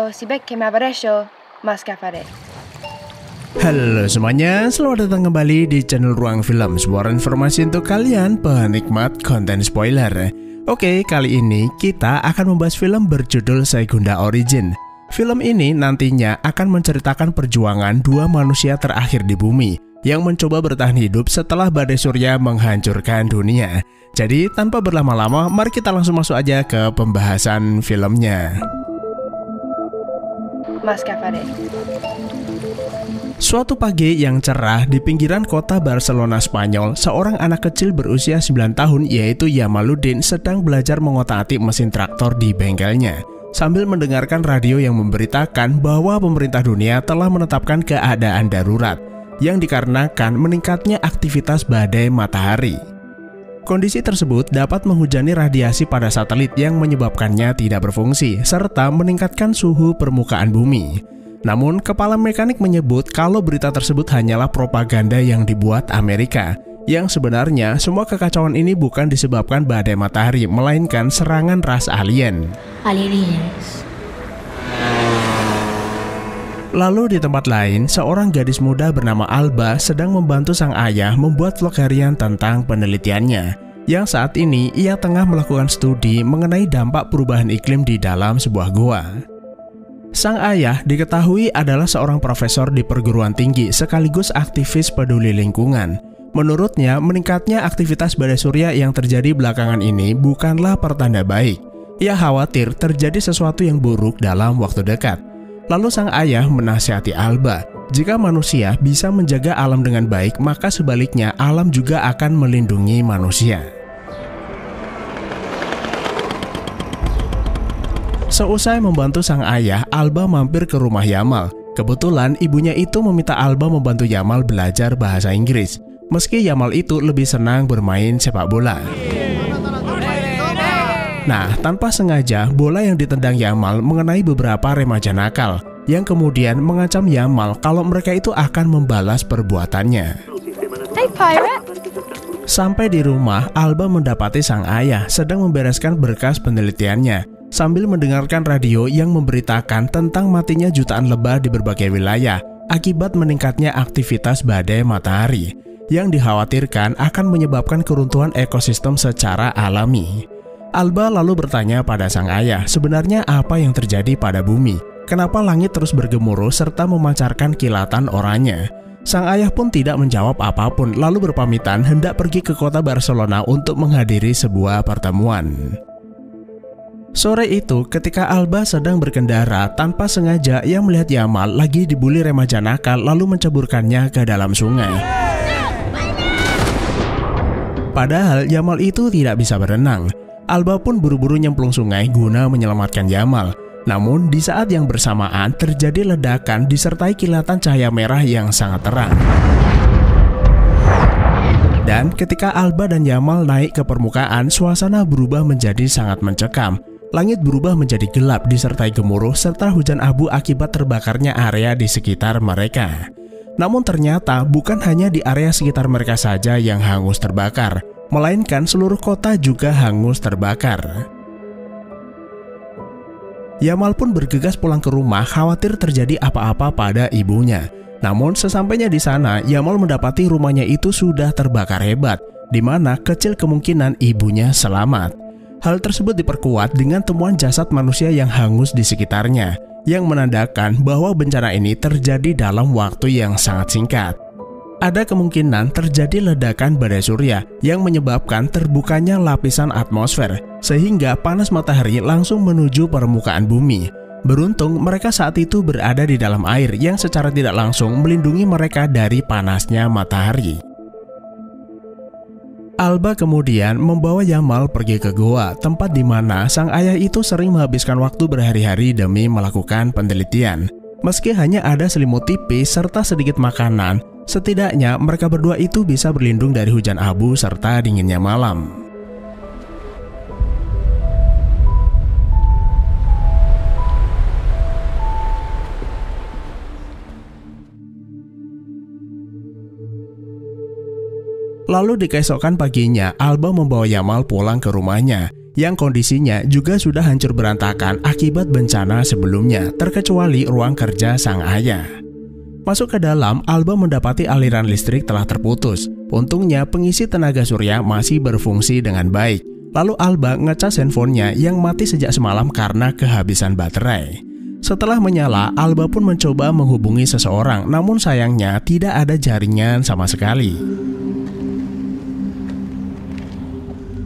Pero si ves que me aprecio, más que faré. Halo semuanya, selamat datang kembali di channel Ruang Film, sebuah informasi untuk kalian penikmat konten spoiler. Oke, kali ini kita akan membahas film berjudul Segunda Origin. Film ini nantinya akan menceritakan perjuangan dua manusia terakhir di bumi yang mencoba bertahan hidup setelah badai surya menghancurkan dunia. Jadi tanpa berlama-lama, mari kita langsung masuk aja ke pembahasan filmnya. Más que faré. Suatu pagi yang cerah di pinggiran kota Barcelona, Spanyol, seorang anak kecil berusia 9 tahun yaitu Jamaluddin sedang belajar mengotak-atik mesin traktor di bengkelnya sambil mendengarkan radio yang memberitakan bahwa pemerintah dunia telah menetapkan keadaan darurat yang dikarenakan meningkatnya aktivitas badai matahari. Kondisi tersebut dapat menghujani radiasi pada satelit yang menyebabkannya tidak berfungsi serta meningkatkan suhu permukaan bumi. Namun, kepala mekanik menyebut kalau berita tersebut hanyalah propaganda yang dibuat Amerika, yang sebenarnya semua kekacauan ini bukan disebabkan badai matahari, melainkan serangan ras alien. Aliens. Lalu di tempat lain, seorang gadis muda bernama Alba sedang membantu sang ayah membuat vlog harian tentang penelitiannya, yang saat ini ia tengah melakukan studi mengenai dampak perubahan iklim di dalam sebuah gua. Sang ayah diketahui adalah seorang profesor di perguruan tinggi sekaligus aktivis peduli lingkungan. Menurutnya, meningkatnya aktivitas badai surya yang terjadi belakangan ini bukanlah pertanda baik. Ia khawatir terjadi sesuatu yang buruk dalam waktu dekat. Lalu sang ayah menasihati Alba, jika manusia bisa menjaga alam dengan baik, maka sebaliknya alam juga akan melindungi manusia. Seusai membantu sang ayah, Alba mampir ke rumah Yamal. Kebetulan ibunya itu meminta Alba membantu Yamal belajar bahasa Inggris, meski Yamal itu lebih senang bermain sepak bola. Nah, tanpa sengaja, bola yang ditendang Yamal mengenai beberapa remaja nakal, yang kemudian mengancam Yamal kalau mereka itu akan membalas perbuatannya. Hey pirate! Sampai di rumah, Alba mendapati sang ayah sedang membereskan berkas penelitiannya, sambil mendengarkan radio yang memberitakan tentang matinya jutaan lebah di berbagai wilayah akibat meningkatnya aktivitas badai matahari, yang dikhawatirkan akan menyebabkan keruntuhan ekosistem secara alami. Alba lalu bertanya pada sang ayah, sebenarnya apa yang terjadi pada bumi? Kenapa langit terus bergemuruh serta memancarkan kilatan oranye? Sang ayah pun tidak menjawab apapun, lalu berpamitan hendak pergi ke kota Barcelona untuk menghadiri sebuah pertemuan. Sore itu, ketika Alba sedang berkendara, tanpa sengaja ia melihat Yamal lagi dibully remaja nakal lalu menceburkannya ke dalam sungai. Padahal Yamal itu tidak bisa berenang. Alba pun buru-buru nyemplung sungai guna menyelamatkan Yamal. Namun di saat yang bersamaan terjadi ledakan disertai kilatan cahaya merah yang sangat terang. Dan ketika Alba dan Yamal naik ke permukaan, suasana berubah menjadi sangat mencekam. Langit berubah menjadi gelap disertai gemuruh serta hujan abu akibat terbakarnya area di sekitar mereka. Namun ternyata bukan hanya di area sekitar mereka saja yang hangus terbakar, melainkan seluruh kota juga hangus terbakar. Yamal pun bergegas pulang ke rumah khawatir terjadi apa-apa pada ibunya. Namun sesampainya di sana, Yamal mendapati rumahnya itu sudah terbakar hebat, di mana kecil kemungkinan ibunya selamat. Hal tersebut diperkuat dengan temuan jasad manusia yang hangus di sekitarnya, yang menandakan bahwa bencana ini terjadi dalam waktu yang sangat singkat. Ada kemungkinan terjadi ledakan badai surya yang menyebabkan terbukanya lapisan atmosfer, sehingga panas matahari langsung menuju permukaan bumi. Beruntung mereka saat itu berada di dalam air yang secara tidak langsung melindungi mereka dari panasnya matahari. Alba kemudian membawa Yamal pergi ke goa, tempat di mana sang ayah itu sering menghabiskan waktu berhari-hari demi melakukan penelitian. Meski hanya ada selimut tipis serta sedikit makanan, setidaknya mereka berdua itu bisa berlindung dari hujan abu serta dinginnya malam. Lalu di keesokan paginya, Alba membawa Yamal pulang ke rumahnya. yang kondisinya juga sudah hancur berantakan akibat bencana sebelumnya, terkecuali ruang kerja sang ayah. Masuk ke dalam, Alba mendapati aliran listrik telah terputus. Untungnya pengisi tenaga surya masih berfungsi dengan baik. Lalu Alba ngecas handphonenya yang mati sejak semalam karena kehabisan baterai. Setelah menyala, Alba pun mencoba menghubungi seseorang, namun sayangnya tidak ada jaringan sama sekali.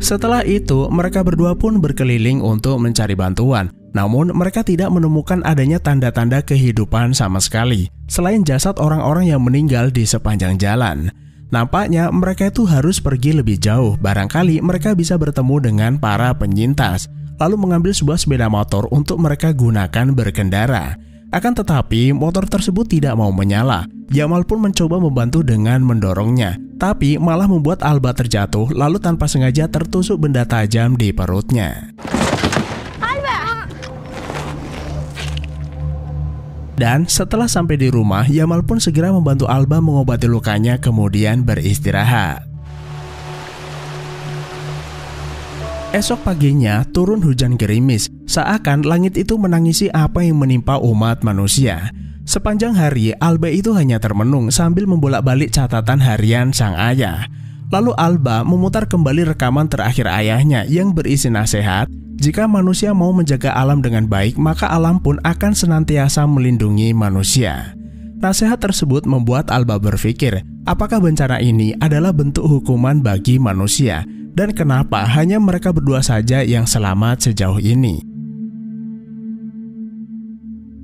Setelah itu, mereka berdua pun berkeliling untuk mencari bantuan. Namun, mereka tidak menemukan adanya tanda-tanda kehidupan sama sekali, selain jasad orang-orang yang meninggal di sepanjang jalan. Nampaknya mereka itu harus pergi lebih jauh, barangkali mereka bisa bertemu dengan para penyintas, lalu mengambil sebuah sepeda motor untuk mereka gunakan berkendara. Akan tetapi, motor tersebut tidak mau menyala. Yamal pun mencoba membantu dengan mendorongnya, tapi malah membuat Alba terjatuh lalu tanpa sengaja tertusuk benda tajam di perutnya. Dan setelah sampai di rumah, Yamal pun segera membantu Alba mengobati lukanya kemudian beristirahat. Esok paginya turun hujan gerimis, seakan langit itu menangisi apa yang menimpa umat manusia. Sepanjang hari, Alba itu hanya termenung sambil membolak-balik catatan harian sang ayah. Lalu Alba memutar kembali rekaman terakhir ayahnya yang berisi nasihat, jika manusia mau menjaga alam dengan baik, maka alam pun akan senantiasa melindungi manusia. Nasihat tersebut membuat Alba berpikir, apakah bencana ini adalah bentuk hukuman bagi manusia? Dan kenapa hanya mereka berdua saja yang selamat sejauh ini?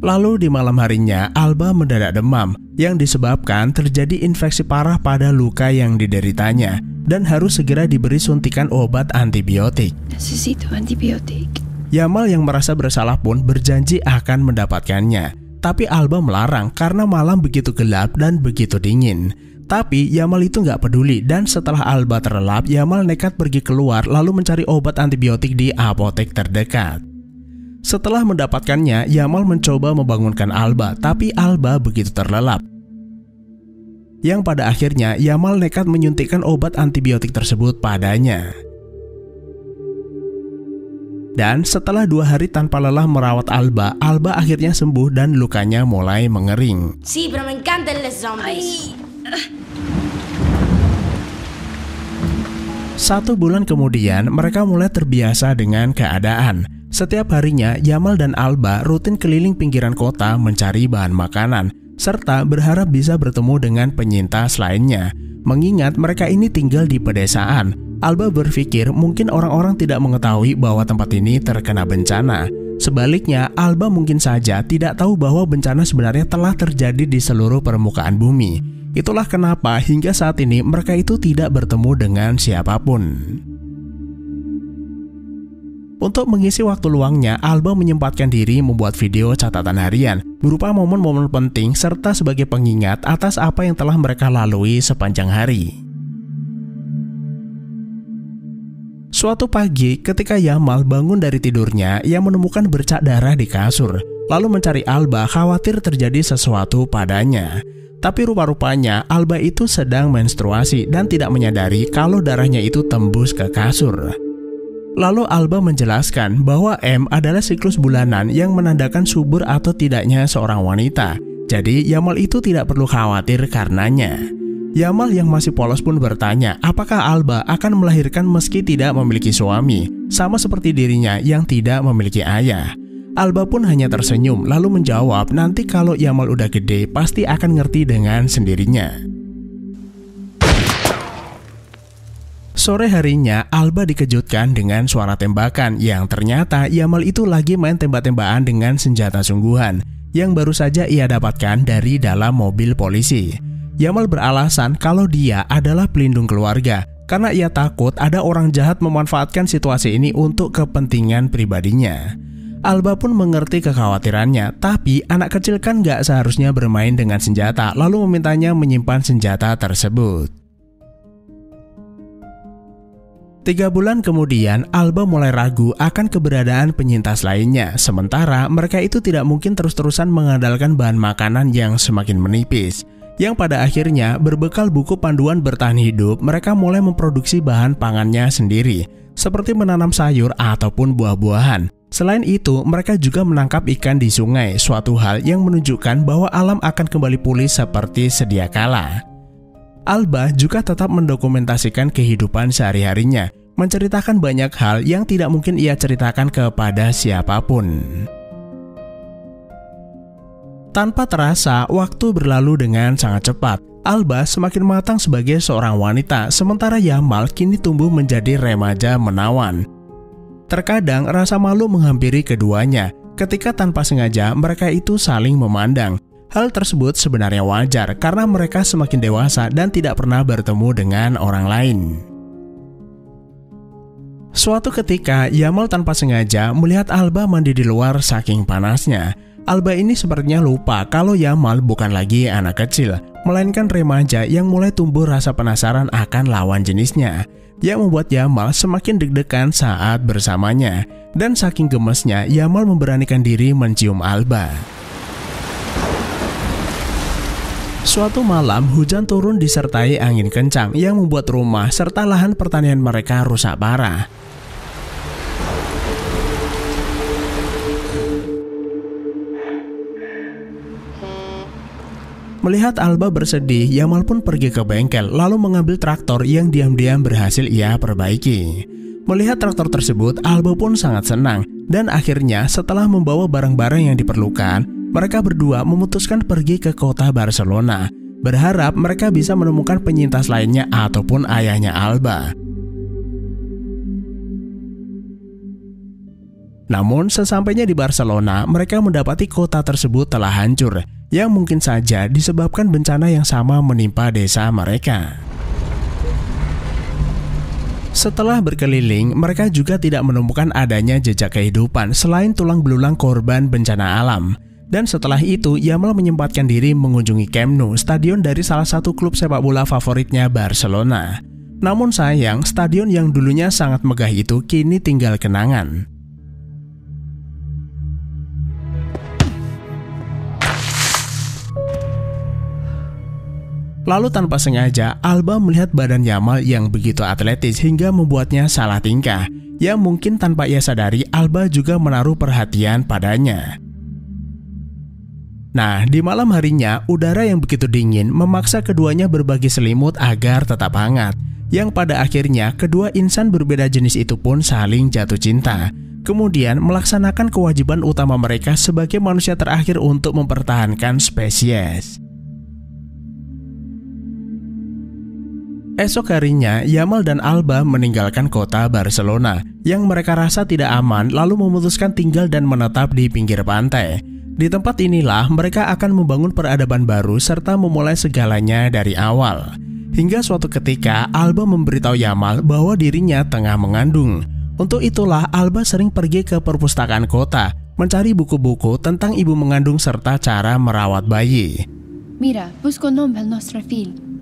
Lalu di malam harinya, Alba mendadak demam yang disebabkan terjadi infeksi parah pada luka yang dideritanya dan harus segera diberi suntikan obat antibiotik. Necesito antibiotik. Yamal yang merasa bersalah pun berjanji akan mendapatkannya. Tapi Alba melarang karena malam begitu gelap dan begitu dingin. Tapi Yamal itu nggak peduli dan setelah Alba terlelap, Yamal nekat pergi keluar lalu mencari obat antibiotik di apotek terdekat. Setelah mendapatkannya, Yamal mencoba membangunkan Alba, tapi Alba begitu terlelap. Yang pada akhirnya Yamal nekat menyuntikkan obat antibiotik tersebut padanya. Dan setelah 2 hari tanpa lelah merawat Alba, Alba akhirnya sembuh dan lukanya mulai mengering. Sí, pero me encantan los zombies. 1 bulan kemudian, mereka mulai terbiasa dengan keadaan. Setiap harinya, Yamal dan Alba rutin keliling pinggiran kota mencari bahan makanan, serta berharap bisa bertemu dengan penyintas lainnya. Mengingat mereka ini tinggal di pedesaan, Alba berpikir mungkin orang-orang tidak mengetahui bahwa tempat ini terkena bencana. Sebaliknya, Alba mungkin saja tidak tahu bahwa bencana sebenarnya telah terjadi di seluruh permukaan bumi. Itulah kenapa hingga saat ini mereka itu tidak bertemu dengan siapapun. Untuk mengisi waktu luangnya, Alba menyempatkan diri membuat video catatan harian berupa momen-momen penting serta sebagai pengingat atas apa yang telah mereka lalui sepanjang hari. Suatu pagi, ketika Yamal bangun dari tidurnya, ia menemukan bercak darah di kasur. Lalu mencari Alba, khawatir terjadi sesuatu padanya. Tapi rupa-rupanya Alba itu sedang menstruasi dan tidak menyadari kalau darahnya itu tembus ke kasur. Lalu Alba menjelaskan bahwa M adalah siklus bulanan yang menandakan subur atau tidaknya seorang wanita. Jadi Yamal itu tidak perlu khawatir karenanya. Yamal yang masih polos pun bertanya apakah Alba akan melahirkan meski tidak memiliki suami, sama seperti dirinya yang tidak memiliki ayah. Alba pun hanya tersenyum lalu menjawab nanti kalau Yamal udah gede pasti akan ngerti dengan sendirinya. Sore harinya, Alba dikejutkan dengan suara tembakan yang ternyata Yamal itu lagi main tembak-tembakan dengan senjata sungguhan yang baru saja ia dapatkan dari dalam mobil polisi. Yamal beralasan kalau dia adalah pelindung keluarga karena ia takut ada orang jahat memanfaatkan situasi ini untuk kepentingan pribadinya. Alba pun mengerti kekhawatirannya, tapi anak kecil kan gak seharusnya bermain dengan senjata, lalu memintanya menyimpan senjata tersebut. 3 bulan kemudian, Alba mulai ragu akan keberadaan penyintas lainnya, sementara mereka itu tidak mungkin terus-terusan mengandalkan bahan makanan yang semakin menipis. Yang pada akhirnya, berbekal buku panduan bertahan hidup, mereka mulai memproduksi bahan pangannya sendiri. seperti menanam sayur ataupun buah-buahan. Selain itu, mereka juga menangkap ikan di sungai, suatu hal yang menunjukkan bahwa alam akan kembali pulih seperti sedia kala. Alba juga tetap mendokumentasikan kehidupan sehari-harinya, menceritakan banyak hal yang tidak mungkin ia ceritakan kepada siapapun. Tanpa terasa, waktu berlalu dengan sangat cepat. Alba semakin matang sebagai seorang wanita, sementara Yamal kini tumbuh menjadi remaja menawan. Terkadang rasa malu menghampiri keduanya ketika tanpa sengaja mereka itu saling memandang. Hal tersebut sebenarnya wajar karena mereka semakin dewasa dan tidak pernah bertemu dengan orang lain. Suatu ketika, Yamal tanpa sengaja melihat Alba mandi di luar saking panasnya. Alba ini sepertinya lupa kalau Yamal bukan lagi anak kecil, melainkan remaja yang mulai tumbuh rasa penasaran akan lawan jenisnya, yang membuat Yamal semakin deg-degan saat bersamanya. Dan saking gemesnya, Yamal memberanikan diri mencium Alba. Suatu malam, hujan turun disertai angin kencang yang membuat rumah serta lahan pertanian mereka rusak parah. Melihat Alba bersedih, Yamal pun pergi ke bengkel lalu mengambil traktor yang diam-diam berhasil ia perbaiki. Melihat traktor tersebut, Alba pun sangat senang dan akhirnya setelah membawa barang-barang yang diperlukan, mereka berdua memutuskan pergi ke kota Barcelona, berharap mereka bisa menemukan penyintas lainnya ataupun ayahnya Alba. Namun sesampainya di Barcelona, mereka mendapati kota tersebut telah hancur, yang mungkin saja disebabkan bencana yang sama menimpa desa mereka. Setelah berkeliling, mereka juga tidak menemukan adanya jejak kehidupan selain tulang belulang korban bencana alam. Dan setelah itu, Yamal menyempatkan diri mengunjungi Camp Nou, stadion dari salah satu klub sepak bola favoritnya Barcelona. Namun sayang, stadion yang dulunya sangat megah itu kini tinggal kenangan. Lalu tanpa sengaja, Alba melihat badan Yamal yang begitu atletis hingga membuatnya salah tingkah. Yang mungkin tanpa ia sadari, Alba juga menaruh perhatian padanya. Nah, di malam harinya, udara yang begitu dingin memaksa keduanya berbagi selimut agar tetap hangat. Yang pada akhirnya, kedua insan berbeda jenis itu pun saling jatuh cinta. Kemudian melaksanakan kewajiban utama mereka sebagai manusia terakhir untuk mempertahankan spesies. Esok harinya, Yamal dan Alba meninggalkan kota Barcelona yang mereka rasa tidak aman, lalu memutuskan tinggal dan menetap di pinggir pantai. Di tempat inilah mereka akan membangun peradaban baru serta memulai segalanya dari awal. Hingga suatu ketika, Alba memberitahu Yamal bahwa dirinya tengah mengandung. Untuk itulah Alba sering pergi ke perpustakaan kota, mencari buku-buku tentang ibu mengandung serta cara merawat bayi. Mira, busco un nombre al nostro figlio.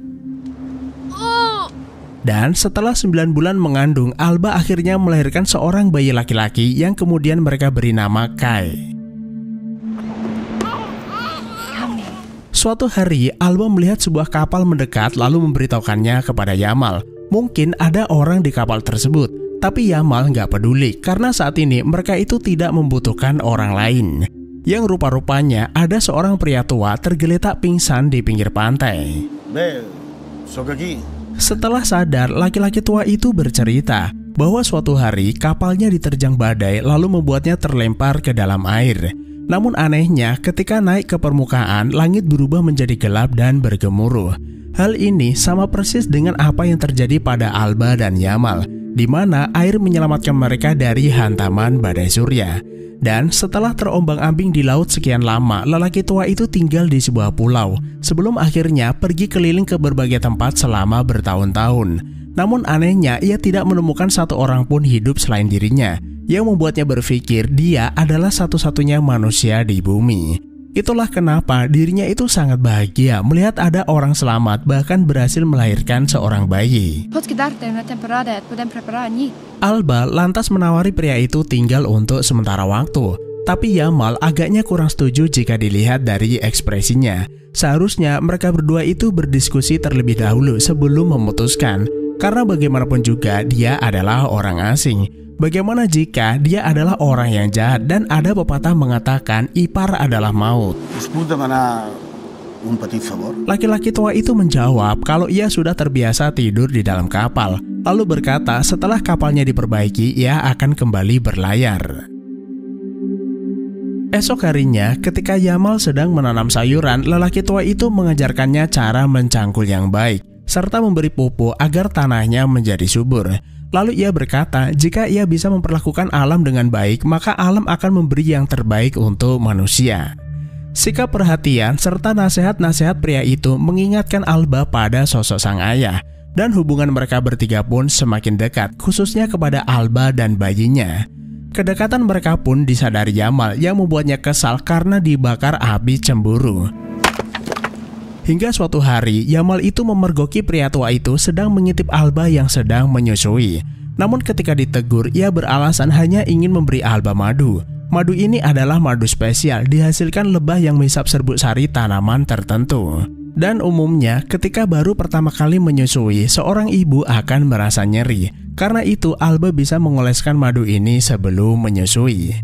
Dan setelah 9 bulan mengandung, Alba akhirnya melahirkan seorang bayi laki-laki yang kemudian mereka beri nama Kai. Suatu hari, Alba melihat sebuah kapal mendekat lalu memberitahukannya kepada Yamal. Mungkin ada orang di kapal tersebut, tapi Yamal nggak peduli karena saat ini mereka itu tidak membutuhkan orang lain. Yang rupa-rupanya ada seorang pria tua tergeletak pingsan di pinggir pantai. Setelah sadar, laki-laki tua itu bercerita bahwa suatu hari kapalnya diterjang badai lalu membuatnya terlempar ke dalam air. Namun anehnya, ketika naik ke permukaan, langit berubah menjadi gelap dan bergemuruh. Hal ini sama persis dengan apa yang terjadi pada Alba dan Yamal, di mana air menyelamatkan mereka dari hantaman badai surya. Dan setelah terombang-ambing di laut sekian lama, lelaki tua itu tinggal di sebuah pulau sebelum akhirnya pergi keliling ke berbagai tempat selama bertahun-tahun. Namun anehnya, ia tidak menemukan satu orang pun hidup selain dirinya, yang membuatnya berpikir dia adalah satu-satunya manusia di bumi. Itulah kenapa dirinya itu sangat bahagia melihat ada orang selamat bahkan berhasil melahirkan seorang bayi. Alba lantas menawari pria itu tinggal untuk sementara waktu. Tapi Yamal agaknya kurang setuju jika dilihat dari ekspresinya. Seharusnya mereka berdua itu berdiskusi terlebih dahulu sebelum memutuskan. Karena bagaimanapun juga dia adalah orang asing. Bagaimana jika dia adalah orang yang jahat dan ada pepatah mengatakan ipar adalah maut? Laki-laki tua itu menjawab kalau ia sudah terbiasa tidur di dalam kapal, lalu berkata setelah kapalnya diperbaiki ia akan kembali berlayar. Esok harinya, ketika Yamal sedang menanam sayuran, lelaki tua itu mengajarkannya cara mencangkul yang baik, serta memberi pupuk agar tanahnya menjadi subur. Lalu ia berkata, jika ia bisa memperlakukan alam dengan baik, maka alam akan memberi yang terbaik untuk manusia. Sikap perhatian serta nasihat-nasihat pria itu mengingatkan Alba pada sosok sang ayah, dan hubungan mereka bertiga pun semakin dekat, khususnya kepada Alba dan bayinya. Kedekatan mereka pun disadari Yamal yang membuatnya kesal karena dibakar api cemburu. Hingga suatu hari, Yamal itu memergoki pria tua itu sedang mengintip Alba yang sedang menyusui. Namun ketika ditegur, ia beralasan hanya ingin memberi Alba madu. Madu ini adalah madu spesial dihasilkan lebah yang menghisap serbuk sari tanaman tertentu. Dan umumnya ketika baru pertama kali menyusui, seorang ibu akan merasa nyeri. Karena itu Alba bisa mengoleskan madu ini sebelum menyusui.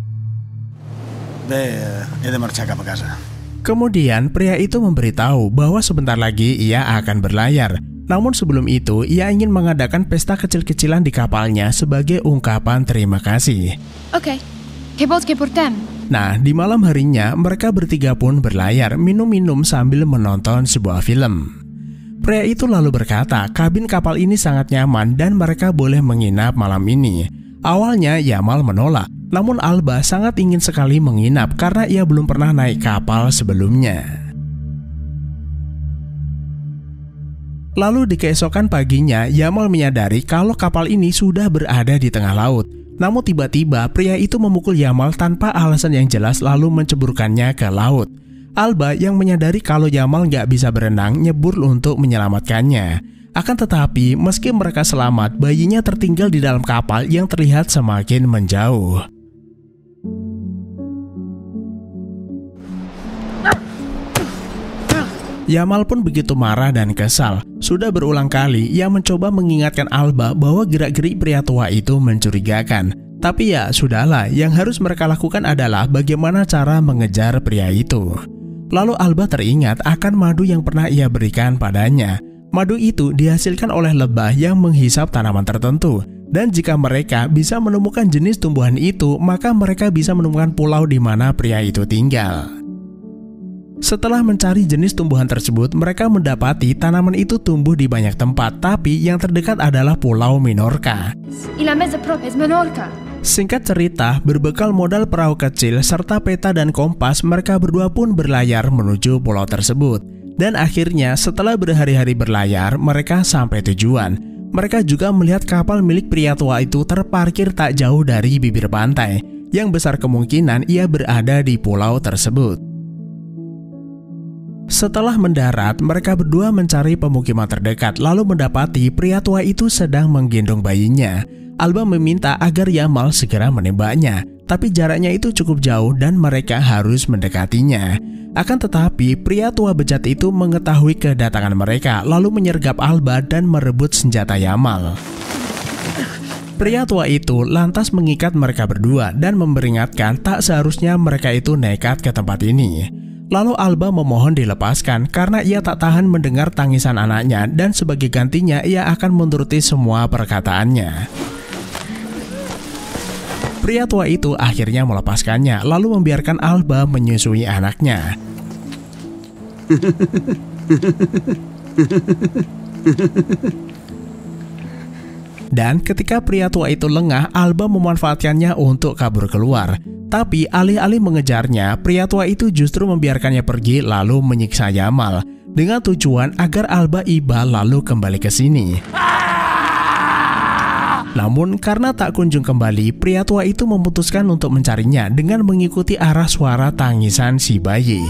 Kemudian pria itu memberitahu bahwa sebentar lagi ia akan berlayar. Namun sebelum itu ia ingin mengadakan pesta kecil-kecilan di kapalnya sebagai ungkapan terima kasih. Oke. Kebot keportem. Nah, di malam harinya mereka bertiga pun berlayar minum-minum sambil menonton sebuah film. Pria itu lalu berkata kabin kapal ini sangat nyaman dan mereka boleh menginap malam ini. Awalnya Yamal menolak, namun Alba sangat ingin sekali menginap karena ia belum pernah naik kapal sebelumnya. Lalu di keesokan paginya Yamal menyadari kalau kapal ini sudah berada di tengah laut. Namun tiba-tiba pria itu memukul Yamal tanpa alasan yang jelas lalu menceburkannya ke laut. Alba yang menyadari kalau Yamal nggak bisa berenang nyebur untuk menyelamatkannya. Akan tetapi meski mereka selamat, bayinya tertinggal di dalam kapal yang terlihat semakin menjauh. Yamal pun begitu marah dan kesal. Sudah berulang kali ia mencoba mengingatkan Alba bahwa gerak-gerik pria tua itu mencurigakan. Tapi ya sudahlah, yang harus mereka lakukan adalah bagaimana cara mengejar pria itu. Lalu Alba teringat akan madu yang pernah ia berikan padanya. Madu itu dihasilkan oleh lebah yang menghisap tanaman tertentu. Dan jika mereka bisa menemukan jenis tumbuhan itu, maka mereka bisa menemukan pulau di mana pria itu tinggal. Setelah mencari jenis tumbuhan tersebut, mereka mendapati tanaman itu tumbuh di banyak tempat, tapi yang terdekat adalah Pulau Minorca. Singkat cerita, berbekal modal perahu kecil serta peta dan kompas, mereka berdua pun berlayar menuju pulau tersebut. Dan akhirnya setelah berhari-hari berlayar, mereka sampai tujuan. Mereka juga melihat kapal milik pria tua itu terparkir tak jauh dari bibir pantai, yang besar kemungkinan ia berada di pulau tersebut. Setelah mendarat, mereka berdua mencari pemukiman terdekat lalu mendapati pria tua itu sedang menggendong bayinya. Alba meminta agar Yamal segera menembaknya, tapi jaraknya itu cukup jauh dan mereka harus mendekatinya. Akan tetapi, pria tua bejat itu mengetahui kedatangan mereka lalu menyergap Alba dan merebut senjata Yamal. Pria tua itu lantas mengikat mereka berdua dan memperingatkan tak seharusnya mereka itu nekat ke tempat ini. Lalu Alba memohon dilepaskan karena ia tak tahan mendengar tangisan anaknya dan sebagai gantinya ia akan menuruti semua perkataannya. Pria tua itu akhirnya melepaskannya lalu membiarkan Alba menyusui anaknya. Dan ketika pria tua itu lengah, Alba memanfaatkannya untuk kabur keluar. Tapi alih-alih mengejarnya, pria tua itu justru membiarkannya pergi lalu menyiksa Yamal dengan tujuan agar Alba iba lalu kembali ke sini. Namun karena tak kunjung kembali, pria tua itu memutuskan untuk mencarinya dengan mengikuti arah suara tangisan si bayi.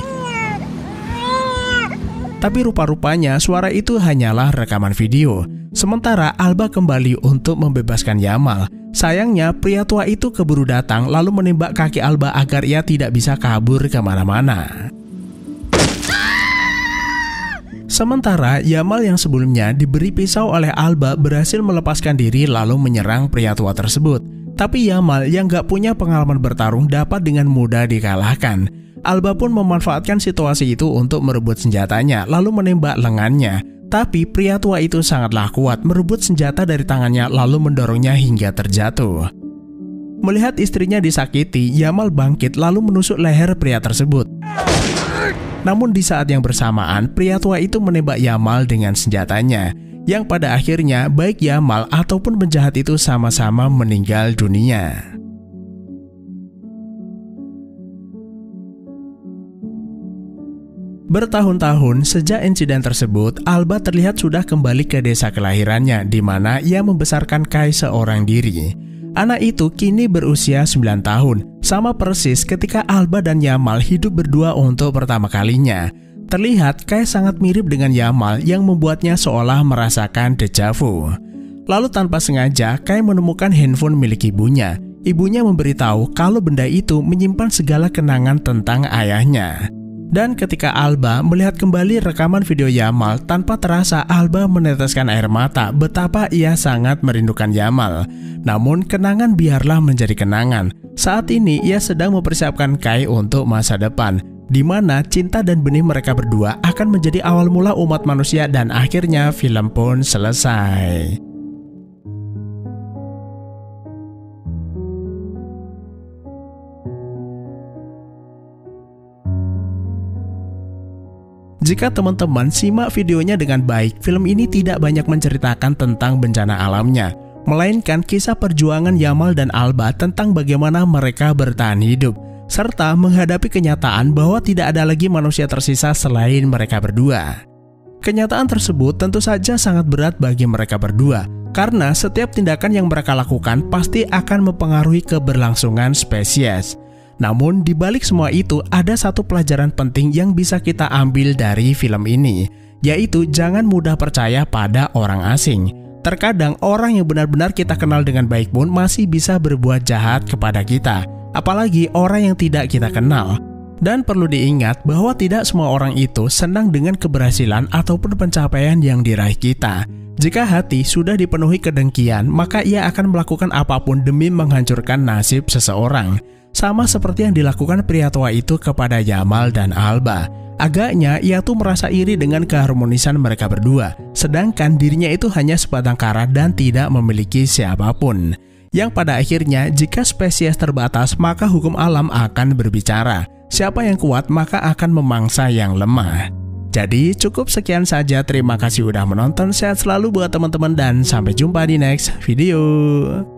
Tapi rupa-rupanya suara itu hanyalah rekaman video. Sementara Alba kembali untuk membebaskan Yamal. Sayangnya pria tua itu keburu datang lalu menembak kaki Alba agar ia tidak bisa kabur kemana-mana. Sementara Yamal yang sebelumnya diberi pisau oleh Alba berhasil melepaskan diri lalu menyerang pria tua tersebut. Tapi Yamal yang gak punya pengalaman bertarung dapat dengan mudah dikalahkan. Alba pun memanfaatkan situasi itu untuk merebut senjatanya lalu menembak lengannya. Tapi pria tua itu sangatlah kuat merebut senjata dari tangannya lalu mendorongnya hingga terjatuh. Melihat istrinya disakiti, Yamal bangkit lalu menusuk leher pria tersebut. Namun di saat yang bersamaan, pria tua itu menembak Yamal dengan senjatanya, yang pada akhirnya baik Yamal ataupun penjahat itu sama-sama meninggal dunia. Bertahun-tahun sejak insiden tersebut, Alba terlihat sudah kembali ke desa kelahirannya, di mana ia membesarkan Kai seorang diri. Anak itu kini berusia 9 tahun, sama persis ketika Alba dan Yamal hidup berdua untuk pertama kalinya. Terlihat Kai sangat mirip dengan Yamal yang membuatnya seolah merasakan deja vu. Lalu tanpa sengaja, Kai menemukan handphone milik ibunya. Ibunya memberitahu kalau benda itu menyimpan segala kenangan tentang ayahnya. Dan ketika Alba melihat kembali rekaman video Yamal, tanpa terasa Alba meneteskan air mata betapa ia sangat merindukan Yamal. Namun kenangan biarlah menjadi kenangan. Saat ini ia sedang mempersiapkan Kai untuk masa depan, di mana cinta dan benih mereka berdua akan menjadi awal mula umat manusia dan akhirnya film pun selesai. Jika teman-teman simak videonya dengan baik, film ini tidak banyak menceritakan tentang bencana alamnya, melainkan kisah perjuangan Yamal dan Alba tentang bagaimana mereka bertahan hidup, serta menghadapi kenyataan bahwa tidak ada lagi manusia tersisa selain mereka berdua. Kenyataan tersebut tentu saja sangat berat bagi mereka berdua, karena setiap tindakan yang mereka lakukan pasti akan mempengaruhi keberlangsungan spesies. Namun di balik semua itu ada satu pelajaran penting yang bisa kita ambil dari film ini, yaitu jangan mudah percaya pada orang asing. Terkadang orang yang benar-benar kita kenal dengan baik pun masih bisa berbuat jahat kepada kita, apalagi orang yang tidak kita kenal. Dan perlu diingat bahwa tidak semua orang itu senang dengan keberhasilan ataupun pencapaian yang diraih kita. Jika hati sudah dipenuhi kedengkian, maka ia akan melakukan apapun demi menghancurkan nasib seseorang. Sama seperti yang dilakukan pria tua itu kepada Yamal dan Alba. Agaknya ia tuh merasa iri dengan keharmonisan mereka berdua, sedangkan dirinya itu hanya sebatang kara dan tidak memiliki siapapun. Yang pada akhirnya jika spesies terbatas maka hukum alam akan berbicara. Siapa yang kuat maka akan memangsa yang lemah. Jadi cukup sekian saja, terima kasih udah menonton, sehat selalu buat teman-teman dan sampai jumpa di next video.